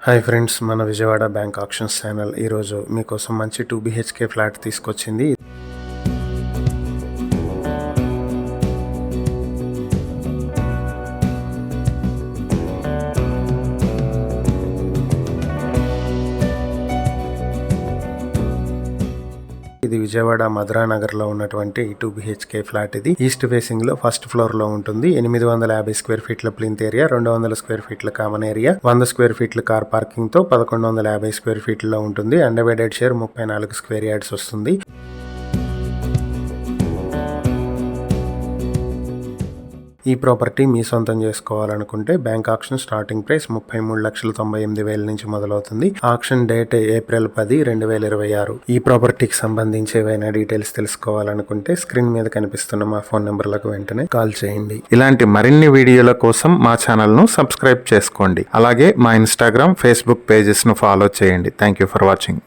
Hi friends, మన Vijayawada bank options channel ఈరోజు మీకోసం మంచి 2 BHK ఫ్లాట్ తీసుకొచ్చింది. ఇది విజయవాడ మధురానగర్ లో ఉన్నటువంటి 2 BHK ఫ్లాట్. ఇది ఈస్ట్ ఫేసింగ్ లో ఫస్ట్ ఫ్లోర్ లో ఉంటుంది. 850 స్క్వేర్ ఫీట్ల ప్లింత్ ఏరియా, 200 స్క్వేర్ ఫీట్ల కామన్ ఏరియా, 100 స్క్వేర్ ఫీట్ల కార్ పార్కింగ్ తో 1150 స్క్వేర్ ఫీట్లలో ఉంటుంది. అన్డివైడెడ్ షేర్ 34 స్క్వేర్ యార్డ్స్ వస్తుంది. ఈ ప్రాపర్టీ మీ సొంతం చేసుకోవాలనుకుంటే బ్యాంక్ ఆక్షన్ స్టార్టింగ్ ప్రైస్ 33,98,000 నుంచి మొదలవుతుంది. Auction date April 10, 2026. ఈ ప్రాపర్టీకి సంబంధించి ఏవైనా డీటెయిల్స్ తెలుసుకోవాలనుకుంటే స్క్రీన్ మీద కనిపిస్తున్న మా ఫోన్ నెంబర్లకు వెంటనే కాల్ చేయండి. ఇలాంటి మరిన్ని వీడియోల కోసం మా ఛానల్ ను సబ్స్క్రైబ్ చేసుకోండి. అలాగే మా ఇన్స్టాగ్రామ్, ఫేస్బుక్ పేజెస్ ను ఫాలో చేయండి. Thank you for watching.